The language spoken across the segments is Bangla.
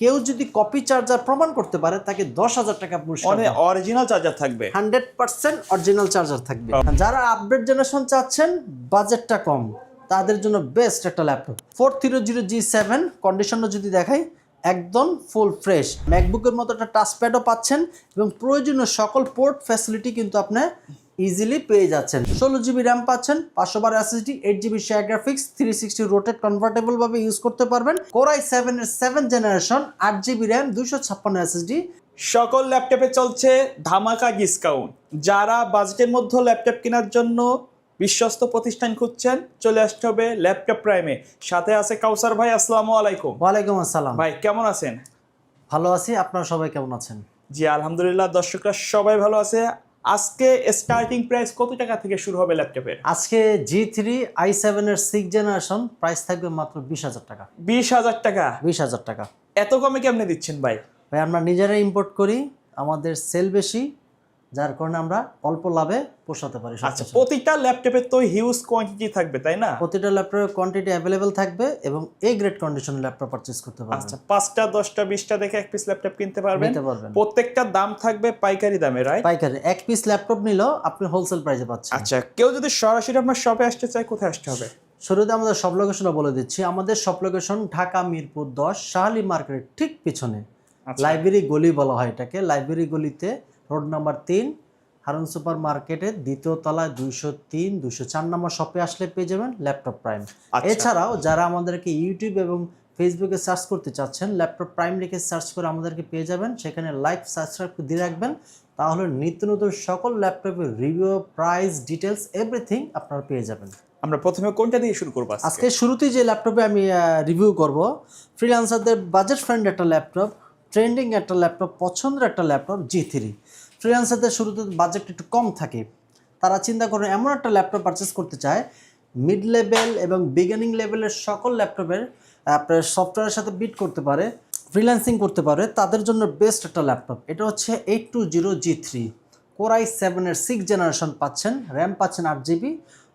কেউ যদি কপি চার্জার প্রমাণ করতে পারে তাকে 10,000 টাকা পুরস্কার মানে অরিজিনাল চার্জার থাকবে 100% অরিজিনাল চার্জার থাকবে। যারা আপডেট জেনারেশন চাচ্ছেন, বাজেটটা কম, তাদের জন্য বেস্ট একটা ল্যাপটপ 430G7 কন্ডিশনটা যদি দেখাই একদম ফুল ফ্রেশ। ম্যাকবুকের মতো একটা টাচপ্যাডও পাচ্ছেন এবং প্রয়োজনীয় সকল পোর্ট ফ্যাসিলিটি কিন্তু আপনি ইজিলি পেয়ে যাচ্ছেন। 16GB র্যাম পাচ্ছেন, 512 SSD, 8GB share graphics, 360 rotate convertible ভাবে ইউজ করতে পারবেন। Core i7 এর 7th generation, 8GB RAM, 256 SSD। সকল ল্যাপটপে চলছে ধামাকা ডিসকাউন্ট। যারা বাজেটের মধ্যে ল্যাপটপ কেনার জন্য বিশ্বস্ত প্রতিষ্ঠান খুঁজছেন, চলে আসতে হবে ল্যাপটপ প্রাইমে। সাথে আছে কাউসার ভাই। আসসালামু আলাইকুম। ওয়ালাইকুম আসসালাম ভাই, কেমন আছেন? ভালো আছি, আপনারা সবাই কেমন আছেন? জি আলহামদুলিল্লাহ, দর্শকরা সবাই ভালো আছে। আজকে স্টার্টিং প্রাইস কত টাকা থেকে শুরু হবে ল্যাপটপের? আজকে G3 i7 এর 6th জেনারেশন প্রাইস থাকবে মাত্র 20,000 টাকা। 20,000 টাকা? 20,000 টাকা। এত কমে কেমনে দিচ্ছেন ভাই? ভাই আমরা নিজেরাই ইম্পোর্ট করি, আমাদের সেল বেশি, যার কারণে আমরা অল্প লাভে পোষাতে পারি। আচ্ছা, প্রতিটা ল্যাপটপের তো হিউজ কোয়ান্টিটি থাকবে তাই না? প্রতিটা ল্যাপটপের কোয়ান্টিটি অ্যাভেলেবেল থাকবে এবং এই গ্রেড কন্ডিশনের ল্যাপটপ পারচেজ করতে পারবেন। আচ্ছা, 5টা 10টা 20টা দেখে এক পিস ল্যাপটপ কিনতে পারবেন। নিতে পারবেন। প্রত্যেকটা দাম থাকবে পাইকারি দামে, রাইট? পাইকারি এক পিস ল্যাপটপ নিলেও আপনি হোলসেল প্রাইসে পাচ্ছেন। আচ্ছা, কেউ যদি সরাসরি আপনার শপে আসতে চায়, কোথায় আসতে হবে? শুরুতে আমাদের সব লোকেশনটা বলে দিচ্ছি। আমাদের সব লোকেশন ঢাকা মিরপুর 10 শাহালি মার্কেটের ঠিক পিছনে, লাইব্রেরি গলি বলা হয় এটাকে। লাইব্রেরি গলিতে রোড নাম্বার 3 হারুন সুপার মার্কেটের দ্বিতীয় তলায় 203 204 নম্বর শপে আসলে পেয়ে যাবেন ল্যাপটপ প্রাইম। এছাড়াও যারা আমাদেরকে ইউটিউব এবং ফেসবুকে সার্চ করতে চাচ্ছেন, ল্যাপটপ প্রাইম লিখে সার্চ করে আমাদেরকে পেয়ে যাবেন। সেখানে লাইক সাবস্ক্রাইব দিয়ে রাখবেন, তাহলে নিত্য নতুন সকল ল্যাপটপের রিভিউ, প্রাইস, ডিটেলস এভরিথিং আপনারা পেয়ে যাবেন। আমরা প্রথমে কোনটা দিয়ে শুরু করব? আজকে শুরুতেই যে ল্যাপটপে আমি রিভিউ করব, ফ্রিল্যান্সারদের বাজেট ফ্রেন্ড একটা ল্যাপটপ, ট্রেন্ডিং একটা ল্যাপটপ, পছন্দের একটা ল্যাপটপ G3। ফ্রিল্যান্সারদের শুরুতে বাজেট একটু কম থাকে, তারা চিন্তা করে এমন একটা ল্যাপটপ পারচেস করতে চায় মিড লেভেল এবং বিগিনিং লেভেলের সকল ল্যাপটপের আপনার সফটওয়্যারের সাথে বিট করতে পারে, ফ্রিল্যান্সিং করতে পারে, তাদের জন্য বেস্ট একটা ল্যাপটপ। এটা হচ্ছে 820G3 Core i7 এর 6th জেনারেশন পাচ্ছেন, র্যাম পাচ্ছেন 8GB,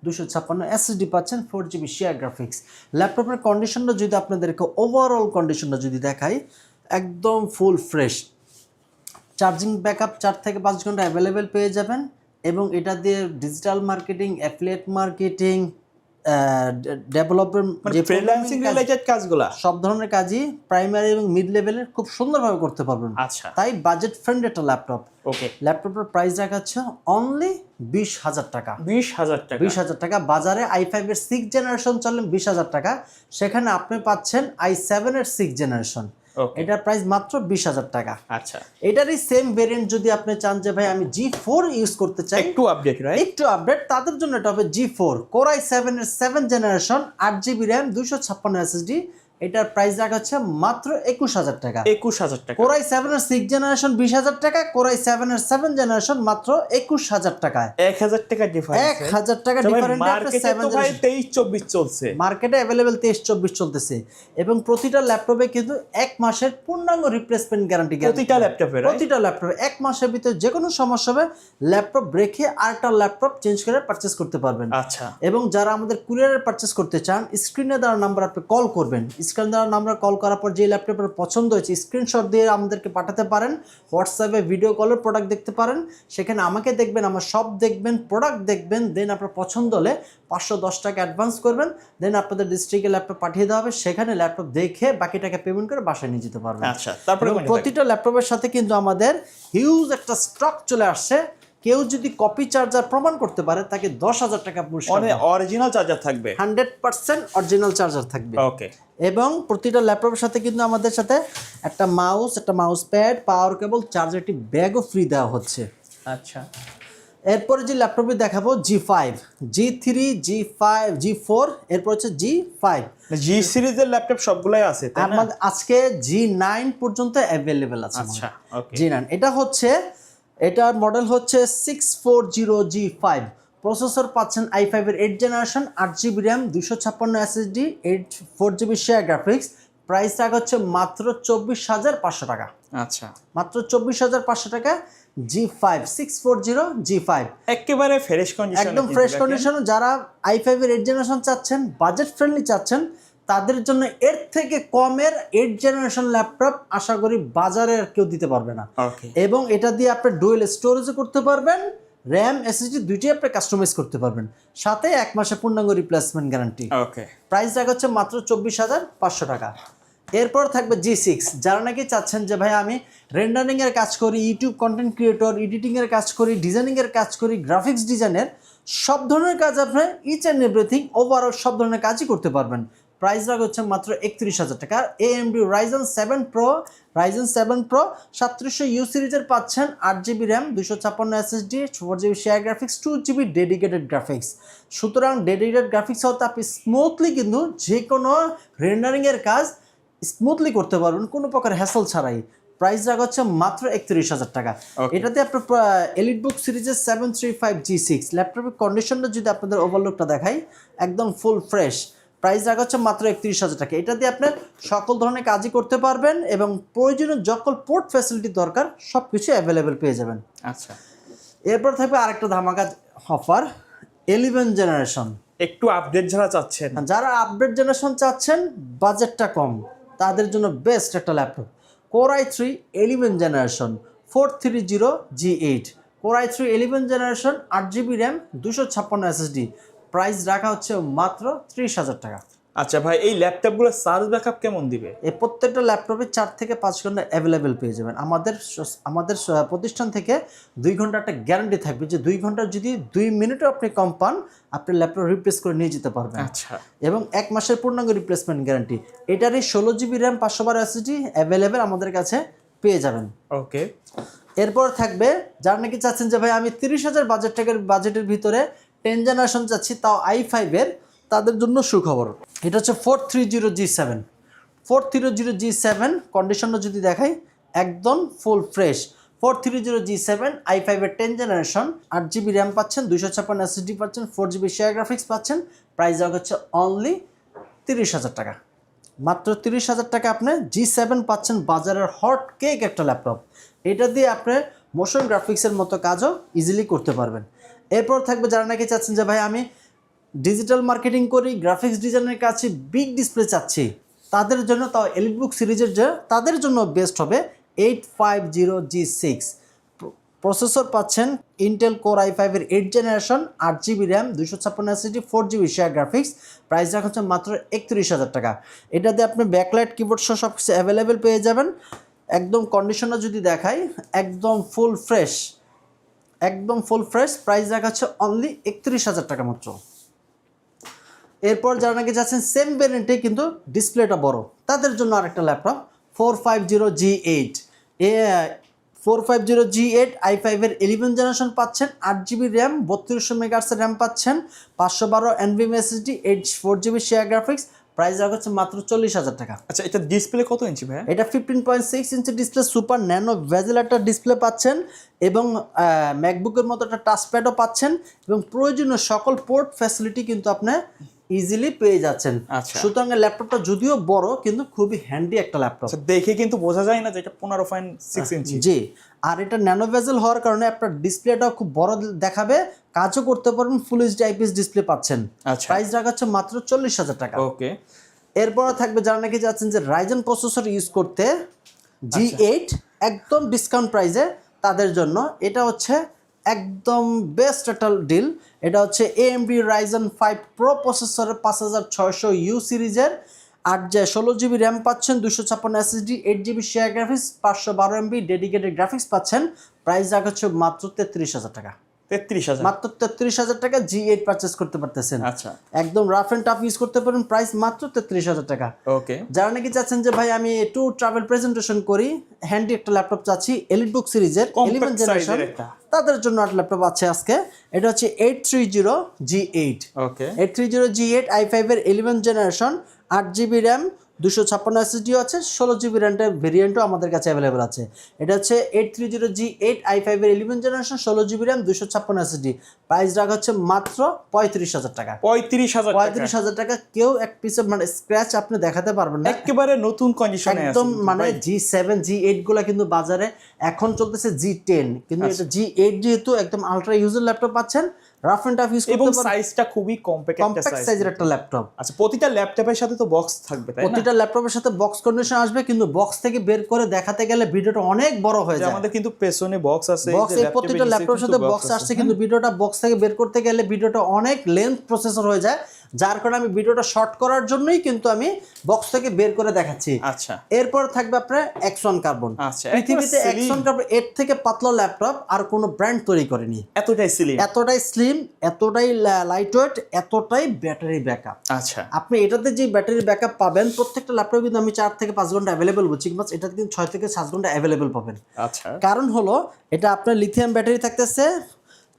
256 SSD পাচ্ছেন, 4GB শেয়ার গ্রাফিক্স। ল্যাপটপের কন্ডিশনটা যদি আপনাদেরকে ওভারঅল কন্ডিশনটা যদি দেখাই, একদম ফুল ফ্রেশ। চার্জিং ব্যাকআপ 4 থেকে 5 ঘন্টা অ্যাভেলেবেল পেয়ে যাবেন এবং এটা দিয়ে digital marketing, affiliate marketing, development, যে ফ্রিল্যান্সিং রিলেটেড কাজগুলো, সব ধরনের কাজই প্রাইমারি এবং মিড লেভেলের খুব সুন্দরভাবে করতে পারবেন। আচ্ছা, তাই বাজেট ফ্রেন্ডলি একটা ল্যাপটপ। ওকে, ল্যাপটপের প্রাইস রাখাচ্ছে অনলি 20,000 টাকা। 20,000 টাকা? 20,000 টাকা। বাজারে i5 এর 6th জেনারেশন চলেন 20,000 টাকা, সেখানে আপনি পাচ্ছেন i7 এর 6th জেনারেশন, এটার প্রাইস মাত্র 20,000 টাকা। আচ্ছা, এটারই সেম ভেরিয়েন্ট যদি আপনি চান যে ভাই আমি G4 ইউজ করতে চাই, একটু আপডেট, রাইট? একটু আপডেট, তাদের জন্য এটা হবে G4 Core i7 এর 7th generation, 8GB RAM, 256 SSD। এটার প্রাইস রাখা হচ্ছে মাত্র 21,000 টাকা। 21,000 টাকা। Core i7 এর 6th জেনারেশন 20,000 টাকা, Core i7 এর 7th জেনারেশন মাত্র 21,000 টাকায়। 1,000 টাকা ডিফারেন্স। 1,000 টাকা ডিফারেন্স। মার্কেটে তো ভাই 23-24 চলছে। মার্কেটে अवेलेबल 23-24 চলতেছে এবং প্রতিটা ল্যাপটপে কিন্তু 1 মাসের পূর্ণাঙ্গ রিপ্লেসমেন্ট গ্যারান্টি। প্রতিটা ল্যাপটপে? প্রতিটা ল্যাপটপে 1 মাসের ভিতরে যে কোনো সমস্যা হবে ল্যাপটপ রেখে আরেকটা ল্যাপটপ চেঞ্জ করে পারচেজ করতে পারবেন। আচ্ছা, এবং যারা আমাদের কুরিয়ারে পারচেজ করতে চান, স্ক্রিনে দেওয়া নাম্বার আপনি কল করবেন। স্ক্রিনে দেওয়া নাম্বার কল করার পর যে ল্যাপটপের পছন্দ হয়েছে স্ক্রিনশট দিয়ে আমাদেরকে পাঠাতে পারেন। হোয়াটসঅ্যাপে ভিডিও কলের প্রোডাক্ট দেখতে পারেন, সেখানে আমাকে দেখবেন, আমার সব দেখবেন, প্রোডাক্ট দেখবেন, দেন আপনার পছন্দ হলে 510 টাকা অ্যাডভান্স করবেন, দেন আপনাদের ডিস্ট্রিক্টে ল্যাপটপ পাঠিয়ে দেওয়া হবে, সেখানে ল্যাপটপ দেখে বাকি টাকা পেমেন্ট করে বাসায় নিয়ে যেতে পারবেন। আচ্ছা, তারপরে প্রতিটা ল্যাপটপের সাথে কিন্তু আমাদের হিউজ একটা স্টক চলে আসছে। কেউ যদি কপি চার্জার প্রমাণ করতে পারে তাকে 10,000 টাকা পুরস্কার, অরিজিনাল চার্জার থাকবে 100% অরিজিনাল চার্জার থাকবে। ওকে, এবং প্রতিটা ল্যাপটপের সাথে কিন্তু আমাদের সাথে একটা মাউস, একটা মাউস প্যাড, পাওয়ার কেবল, চার্জার, একটি ব্যাগও ফ্রি দেওয়া হচ্ছে। আচ্ছা, এরপরে যে ল্যাপটপে দেখাবো G5, G3, G5, G4, এরপর হচ্ছে G5। G সিরিজের ল্যাপটপ সবগুলাই আছে তাই না? আমাদের আজকে G9 পর্যন্ত অ্যাভেলেবেল আছে। আচ্ছা, ওকে। G9 এটার মডেল হচ্ছে 640G5। প্রসেসর পাচ্ছেন i5 এর 8th generation, 8GB RAM, 256 SSD, 4GB share graphics. Price রাখা হচ্ছে মাত্র 24,500 টাকা। আচ্ছা, মাত্র 24,500 টাকা। G5 640G5 একেবারে ফ্রেশ কন্ডিশন, একদম ফ্রেশ কন্ডিশন। যারা i5 এর 8th জেনারেশন চাচ্ছেন, বাজেট ফ্রেন্ডলি চাচ্ছেন, তাদের জন্য এর থেকে কমের 8th জেনারেশন ল্যাপটপ আশা করি বাজারে আর কেউ দিতে পারবে না। ওকে, এবং এটা দিয়ে আপনি ডুয়েল স্টোরেজও করতে পারবেন, র্যাম এসএসডি দুইটাই আপনি কাস্টমাইজ করতে পারবেন, সাথে 1 মাসে পূর্ণাঙ্গ রিপ্লেসমেন্ট গ্যারান্টি। ওকে, প্রাইস রাখা হচ্ছে মাত্র 24,500 টাকা। এরপর থাকবে G6, যারা নাকি চাচ্ছেন যে ভাই আমি রেন্ডারিং এর কাজ করি, ইউটিউব কন্টেন্ট ক্রিয়েটর, এডিটিং এর কাজ করি, ডিজাইনিং এর কাজ করি, গ্রাফিক্স ডিজাইনের সব ধরনের কাজ আপনি ইচ অ্যান্ড এভরিথিং ওভারঅল সব ধরনের কাজই করতে পারবেন। প্রাইস রাখা হচ্ছে মাত্র 31,000 টাকা। AMD Ryzen 7 Pro 3700 U সিরিজের পাচ্ছেন 8GB RAM, 256 SSD, 4GB share graphics, 2GB dedicated graphics. সুতরাং ডেডিকেটেড গ্রাফিক্স হতে আপনি স্মুথলি কিন্তু যে কোনো রেন্ডারিংয়ের কাজ স্মুথলি করতে পারবেন কোনো প্রকার হ্যাসল ছাড়াই। প্রাইস রাখা হচ্ছে মাত্র 31,000 টাকা। এটাতে আপনার এলিটবুক সিরিজের 735G6 ল্যাপটপের কন্ডিশনটা যদি আপনাদের ওভারলুকটা দেখাই, একদম ফুল ফ্রেশ। প্রাইস রাখা হচ্ছে মাত্র 31,000 টাকা। এটা দিয়ে আপনার সকল ধরনের কাজই করতে পারবেন এবং প্রয়োজনীয় যখন পোর্ট ফ্যাসিলিটি দরকার সব কিছু অ্যাভেলেবেল পেয়ে যাবেন। আচ্ছা, এরপর থাকবে আরেকটা ধামাকা অফার, 11th জেনারেশন। একটু আপডেট যারা চাচ্ছেন, যারা আপডেট জেনারেশন চাচ্ছেন, বাজেটটা কম, তাদের জন্য বেস্ট একটা laptop, Core i3 11th generation 430G8, Core i3 11th generation 8GB RAM, 256 SSD। Price রাখা হচ্ছে মাত্র 30,000 টাকা। আচ্ছা ভাই, এই ল্যাপটপগুলো চার্জ ব্যাকআপ কেমন দিবে? এই প্রত্যেকটা ল্যাপটপে 4 থেকে 5 ঘন্টা অ্যাভেলেবেল পেয়ে যাবেন। আমাদের প্রতিষ্ঠান থেকে 2 ঘন্টা একটা গ্যারান্টি থাকবে যে 2 ঘন্টা যদি 2 মিনিটও আপনি কম পান, আপনি ল্যাপটপ রিপ্লেস করে নিয়ে যেতে পারবেন। আচ্ছা, এবং 1 মাসের পূর্ণাঙ্গ রিপ্লেসমেন্ট গ্যারান্টি। এটারই 16GB র্যাম 512 SSD অ্যাভেলেবেল আমাদের কাছে পেয়ে যাবেন। ওকে, এরপর থাকবে যারা নাকি চাচ্ছেন যে ভাই আমি 30,000 বাজেটের ভিতরে 10th জেনারেশন চাচ্ছি, তাও i5 এর, তাদের জন্য সুখবর। এটা হচ্ছে 430G7, 430G7 কন্ডিশনটা যদি দেখাই একদম ফুল ফ্রেশ। 430G7 i5 এর 10th জেনারেশন, 8GB র্যাম পাচ্ছেন, 256 SSD পাচ্ছেন, 4GB শেয়ার গ্রাফিক্স পাচ্ছেন। প্রাইস হচ্ছে অনলি 30,000 টাকা। মাত্র 30,000 টাকা আপনি G7 পাচ্ছেন, বাজারের হট কেক একটা ল্যাপটপ। এটা দিয়ে আপনি মোশন গ্রাফিক্সের মতো কাজও ইজিলি করতে পারবেন। এরপর থাকবে যারা নাকি চাচ্ছেন যে ভাই আমি ডিজিটাল মার্কেটিং করি, গ্রাফিক্স ডিজাইনের কাছে বিগ ডিসপ্লে চাচ্ছি, তাদের জন্য তাও এলিটবুক সিরিজের যে তাদের জন্য বেস্ট হবে 850G6। প্রসেসর পাচ্ছেন ইন্টেল কোর i5 এর 8th generation, 8GB RAM, 256 SSD, 4GB share graphics. Price রাখা হচ্ছে মাত্র 31,000 টাকা। এটাতে আপনি ব্যাকলাইট কিবোর্ড সহ সব কিছু অ্যাভেলেবেল পেয়ে যাবেন। একদম কন্ডিশনটা যদি দেখাই একদম ফুল ফ্রেশ, একদম ফুল ফ্রেশ। প্রাইস রাখা হচ্ছে অনলি 31,000 টাকা মাত্র। এরপর যারা নাকি যাচ্ছেন সেম ভ্যারিয়েন্টে কিন্তু ডিসপ্লেটা বড়, তাদের জন্য আরেকটা ল্যাপটপ 450G8, 450G8 i5 এর 11th জেনারেশন পাচ্ছেন, 8GB র্যাম, 3200 MHz র্যাম পাচ্ছেন, 512 NVMe SSD, 4GB share graphics. Price রাখা হচ্ছে মাত্র 40,000 টাকা। আচ্ছা, এটা ডিসপ্লে কত ইঞ্চি ভাই? এটা 15.6 inch display, super nano bezel একটা ডিসপ্লে পাচ্ছেন এবং ম্যাকবুকের মতো একটা টাচপ্যাডও পাচ্ছেন এবং প্রয়োজনীয় সকল পোর্ট ফ্যাসিলিটি কিন্তু আপনি ইজিলি পেয়ে যাচ্ছেন। আচ্ছা, সুতরাং ল্যাপটপটা যদিও বড় কিন্তু খুবই হ্যান্ডি একটা ল্যাপটপ। দেখে কিন্তু বোঝা যায় না যে এটা 15.6 ইঞ্চি। জি, আর এটা ন্যানো ভেজেল হওয়ার কারণে আপনার ডিসপ্লেটাও খুব বড় দেখাবে, কাজও করতে পারবেন, ফুল এইচডি আইপিএস ডিসপ্লে পাচ্ছেন। আচ্ছা, প্রাইস রাখা হচ্ছে মাত্র 40,000 টাকা। ওকে, এরপর থাকবে যারা নাকি যাচ্ছেন যে রাইজেন প্রসেসর ইউজ করতে, G8 একদম ডিসকাউন্ট প্রাইসে, তাদের জন্য এটা হচ্ছে একদম বেস্ট একটা ডিল। এটা হচ্ছে AMD Ryzen 5 Pro প্রসেসরের 5600U সিরিজের 16GB র্যাম পাচ্ছেন, 256 SSD, 8GB share graphics, 512 MB dedicated graphics পাচ্ছেন। প্রাইস রাখা হচ্ছে মাত্র 33,000 টাকা। 33,000, মাত্র 33,000 টাকা G8 পারচেস করতে পারতেছেন। আচ্ছা, একদম রাফ এন্ড টাফ ইউজ করতে পারেন। প্রাইস মাত্র 33,000 টাকা। ওকে, যারা নাকি চাচ্ছেন যে ভাই আমি একটু ট্রাভেল প্রেজেন্টেশন করি, হ্যান্ডি একটা ল্যাপটপ চাচ্ছি, এলিটবুক সিরিজের 11th জেনারেশন, তাদের জন্য একটা ল্যাপটপ আছে আজকে। এটা হচ্ছে 830G8, ওকে, 830G8 i5 এর 11th generation, 8GB RAM, 256 SSD আছে, 16GB র্যামের ভেরিয়েন্টও আমাদের কাছে অ্যাভেলেবেল আছে। এটা হচ্ছে 830G8 i5 এর 11th generation, 16GB RAM, 256 SSD। Price রাখা হচ্ছে মাত্র 35,000 টাকা। 35,000 টাকা। কেউ এক পিসের মানে স্ক্র্যাচ আপনি দেখাতে পারবেন না, একেবারে নতুন কন্ডিশনে আছে একদম। মানে G7 G8 গুলা কিন্তু বাজারে এখন চলতেছে G10, কিন্তু এটা G8 যেহেতু একদম আলট্রা ইউজার ল্যাপটপ পাচ্ছেন রাফ এন্ড টাফ ইউজ এবং করতে পারবেন। সাইজটা খুবই কম্প্যাক্ট একটা কম্প্যাক্ট সাইজ। সাইজের একটা ল্যাপটপ। আচ্ছা, প্রতিটা ল্যাপটপের সাথে তো বক্স থাকবে, তাই না? প্রতিটা ল্যাপটপের সাথে বক্স কন্ডিশন আসবে, কিন্তু বক্স থেকে বের করে দেখাতে গেলে ভিডিওটা অনেক বড় হয়ে যে যায়। আমাদের কিন্তু পেছনে বক্স আছে, বক্স এই প্রতিটা ল্যাপটপের সাথে বক্স আসছে, কিন্তু ভিডিওটা বক্স থেকে বের করতে গেলে ভিডিওটা অনেক লেন্থ প্রসেসর হয়ে যায়, যার কারণে আমি ভিডিওটা শর্ট করার জন্যই কিন্তু আমি বক্স থেকে বের করে দেখাচ্ছি। আচ্ছা এরপর থাকবে আপনার X1 কার্বন। আচ্ছা, পৃথিবীতে একদম X1 কার্বন এর থেকে পাতলা ল্যাপটপ আর কোনো ব্র্যান্ড তৈরি করেনি। এতটাই স্লিম, এতটাই স্লিম, এতটাই লাইট ওয়েট, এতটাই ব্যাটারি ব্যাকআপ। আচ্ছা আপনি এটাতে যে ব্যাটারি ব্যাকআপ পাবেন, প্রত্যেকটা ল্যাপটপে কিন্তু আমি 4 থেকে 5 ঘন্টা অ্যাভেলেবেল বলছি, কিন্তু এটাতে কিন্তু 6 থেকে 7 ঘন্টা অ্যাভেলেবেল পাবেন। আচ্ছা কারণ হলো এটা আপনার লিথিয়াম ব্যাটারি থাকতেছে,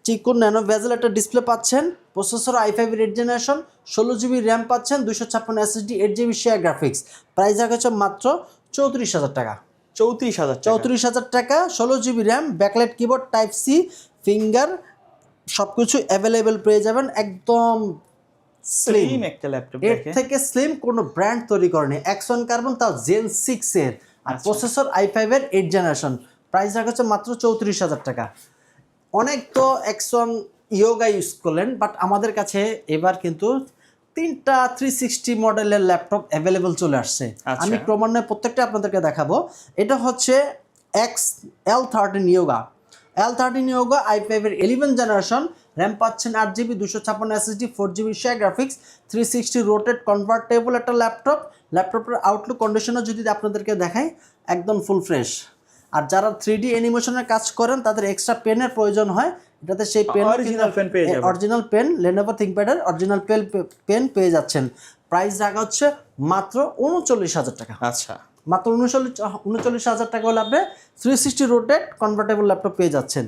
চিকন ন্যানো ভেজেল একটা ডিসপ্লে পাচ্ছেন, processor i5 8 generation, 16GB RAM পাচ্ছেন, 256 SSD, 8GB share graphics. Price রাখা মাত্র 34,000 টাকা। 34,000 34,000 টাকা, 16GB RAM, backlight keyboard, type C, finger, সব কিছু অ্যাভেলেবেল পেয়ে যাবেন। একদম স্লিম একটা ল্যাপটপ। এর থেকে স্লিম কোনো ব্র্যান্ড তৈরি করেনি। X1 কার্বন, তাও জেন 6 এর, আর প্রসেসর i5 এর 8 জেনারেশন। প্রাইস রাখা মাত্র 34,000 টাকা। অনেক তো X1 ইয়োগা ইউজ করলেন, বাট আমাদের কাছে এবার কিন্তু 3টা 360 মডেলের ল্যাপটপ অ্যাভেলেবল চলে আসছে। আমি ক্রমান্বয়ে প্রত্যেকটা আপনাদেরকে দেখাবো। এটা হচ্ছে L13 yoga. L13 yoga i5 এর 11 জেনারেশন, র্যাম পাচ্ছেন 8GB, 256 SSD, 4GB share graphics, 360 rotate convertible একটা ল্যাপটপ। ল্যাপটপের আউটলুক কন্ডিশনও যদি আপনাদেরকে দেখাই, একদম ফুল ফ্রেশ। আর যারা 3D অ্যানিমেশনের কাজ করেন তাদের এক্সট্রা পেনের প্রয়োজন হয়, এটাতে সেই পেন অরিজিনাল পেন পেয়ে যাবেন। অরিজিনাল পেন Lenovo ThinkPad-এর অরিজিনাল পেন পেয়ে যাচ্ছেন। প্রাইস রাখা মাত্র 39,000 টাকা। আচ্ছা, মাত্র 39,000 টাকা হলে আপনি 360 রোটেট কনভার্টেবল ল্যাপটপ পেয়ে যাচ্ছেন।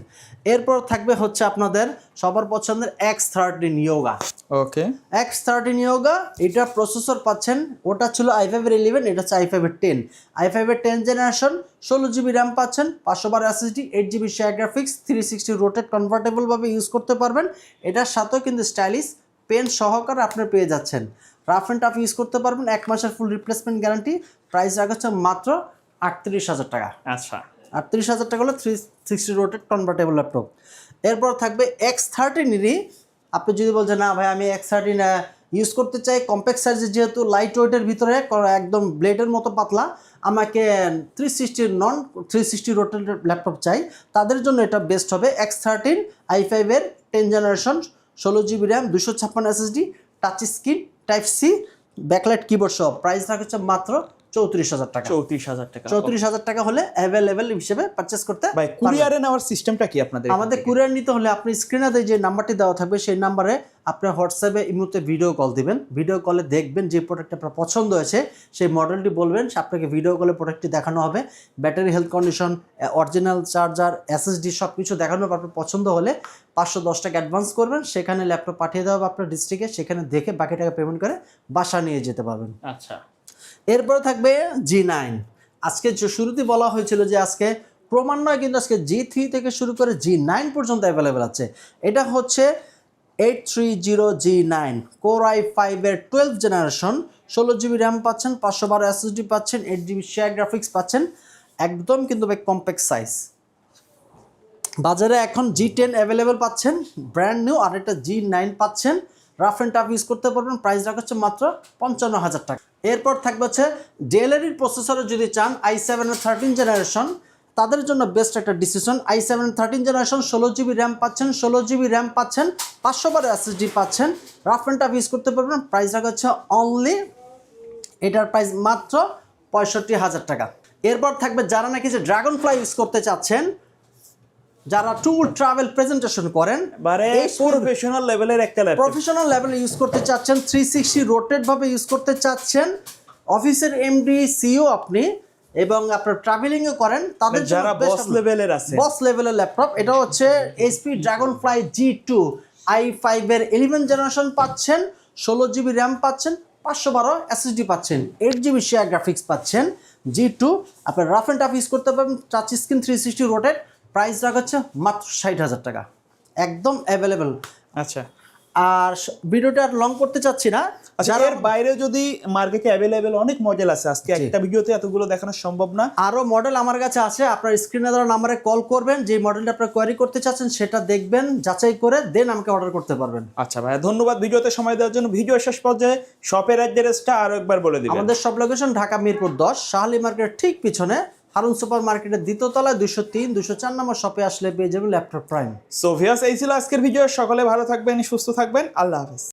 এরপর থাকবে আপনাদের সবার পছন্দের X13 ইয়োগা। ওকে, X13 ইয়োগা, এটা প্রসেসর পাচ্ছেন, ওটা ছিল i5 এর 11, এটা হচ্ছে i5 এর 10। i5 এর 10 জেনারেশন, 16GB র্যাম পাচ্ছেন, 512 SSD, 8GB share graphics, 360 rotate convertible ভাবে ইউজ করতে পারবেন। এটার সাথেও কিন্তু স্টাইলিশ পেন সহকারে আপনি পেয়ে যাচ্ছেন। রাফ এন্ড টাফ ইউজ করতে পারবেন, 1 মাসের ফুল রিপ্লেসমেন্ট গ্যারান্টি। প্রাইস রাখা মাত্র 38,000 টাকা। আচ্ছা 38,000 টাকা হলো 360 রোটেট কনভার্টেবল ল্যাপটপ। এরপর থাকবে X13-এরই, আপনি যদি বলছেন না ভাই আমি X13 ইউজ করতে চাই, কম্প্যাক্ট সাইজে, যেহেতু লাইট ওয়েটের ভিতরে একদম ব্লেডের মতো পাতলা, আমাকে 360 রোটেট ল্যাপটপ চাই, তাদের জন্য এটা বেস্ট হবে। X13 i5 এর 10 generation, 16GB RAM, 256 SSD, touch screen, type C, backlight keyboard সহ। প্রাইস রাখা মাত্র 34,000 টাকা। 34,000 টাকা। 34,000 টাকা হলে অ্যাভেলেবেল হিসেবে পারচেস করতে ভাই, কুরিয়ারে নেওয়ার সিস্টেমটা কি আপনাদের? আমাদের কুরিয়ার নিতে হলে আপনি স্ক্রিনে যে নাম্বারটি দেওয়া থাকবে সেই নাম্বারে আপনার হোয়াটসঅ্যাপে এই মুহূর্তে ভিডিও কল দিবেন। ভিডিও কলে দেখবেন যে প্রোডাক্ট আপনার পছন্দ হয়েছে, সেই মডেলটি বলবেন, আপনাকে ভিডিও কলে প্রোডাক্টটি দেখানো হবে। Battery health condition, original charger, SSD সব কিছু দেখানো হবে। আপনার পছন্দ হলে 510 টাকা অ্যাডভান্স করবেন, সেখানে ল্যাপটপ পাঠিয়ে দেওয়া হবে আপনার ডিস্ট্রিক্টে, সেখানে দেখে বাকি টাকা পেমেন্ট করে বাসা নিয়ে যেতে পারবেন। আচ্ছা, এরপরে থাকবে G9। আজকে শুরুতে বলা হয়েছিল যে আজকে ক্রমান্বয়ে কিন্তু আজকে G3 থেকে শুরু করে G9 পর্যন্ত অ্যাভেলেবেল আছে। এটা হচ্ছে 830G9 Core i5 এর 12 জেনারেশন, 16GB র্যাম পাচ্ছেন, 512 SSD পাচ্ছেন, 8GB শেয়ার গ্রাফিক্স পাচ্ছেন। একদম কিন্তু কম্প্যাক্ট সাইজ। বাজারে এখন G10 অ্যাভেলেবেল পাচ্ছেন ব্র্যান্ড নিউ, আর একটা G9 পাচ্ছেন। রাফ এন্ড টাফ ইউজ করতে পারবেন। প্রাইস রাখা মাত্র 55,000 টাকা। এরপর থাকবে ডেলের প্রসেসরে যদি চান i7 এর 13 জেনারেশন, তাদের জন্য বেস্ট একটা ডিসিশন। i7 এর 13 জেনারেশন, 16GB র্যাম পাচ্ছেন, 16GB র্যাম পাচ্ছেন, 512 SSD পাচ্ছেন। রাফ এন্ড টাফ ইউজ করতে পারবেন। প্রাইস রাখা অনলি, এটার প্রাইস মাত্র 65,000 টাকা। এরপর থাকবে যারা নাকি যে ড্রাগন ফ্লাই ইউজ করতে চাচ্ছেন, যারা ট্যুর ট্রাভেল প্রেজেন্টেশন করেন, প্রফেশনাল লেভেলের একটা ল্যাপটপ, প্রফেশনাল লেভেলে ইউজ করতে চাচ্ছেন, 360 রোটেট ভাবে ইউজ করতে চাচ্ছেন, অফিসের এমডি সিইও আপনি, এবং আপনার ট্রাভেলিংও করেন, তাদের যারা বস লেভেলের আছে, বস লেভেলের ল্যাপটপ। এটা হচ্ছে HP dragon fly G2 i5 এর 11 জেনারেশন পাচ্ছেন, 16GB র্যাম পাচ্ছেন, 512 SSD পাচ্ছেন, 8GB শেয়ার গ্রাফিক্স পাচ্ছেন। G2 আপনার রাফ এন্ড টাফ ইউজ করতে পারবেন, টাচ স্ক্রিন, 360 রোটেট। প্রাইস রাখা মাত্র 60,000 টাকা। একদম অ্যাভেলেবেল। আচ্ছা, আর ভিডিওটা আর লং করতে চাচ্ছি না। আচ্ছা, এর বাইরে যদি মার্কেটে অ্যাভেলেবেল অনেক মডেল আছে, আজকে একটা ভিডিওতে এতগুলো দেখানো সম্ভব না। আরো মডেল আমার কাছে আছে, আপনার স্ক্রিনে দেওয়া নাম্বারে কল করবেন, যে মডেলটা আপনারা কোয়ারি করতে চাচ্ছেন সেটা দেখবেন, যাচাই করে দেন আমাকে অর্ডার করতে পারবেন। আচ্ছা ভাইয়া, ধন্যবাদ ভিডিওতে সময় দেওয়ার জন্য। ভিডিও শেষ পর্যায়ে শপের অ্যাড্রেসটা আরো একবার বলে দিবেন। আমাদের সব লোকেশন ঢাকা মিরপুর 10, শাহালি মার্কেটের ঠিক পিছনে হারুন সুপার মার্কেটের দ্বিতীয় তলায় 203, 204 নম্বর শপে আসলে পেয়ে যাবেন ল্যাপটপ প্রাইম। সো ভিউয়ার্স, এই ছিল আজকের ভিডিও। সকলে ভালো থাকবেন, সুস্থ থাকবেন, আল্লাহ হাফেজ।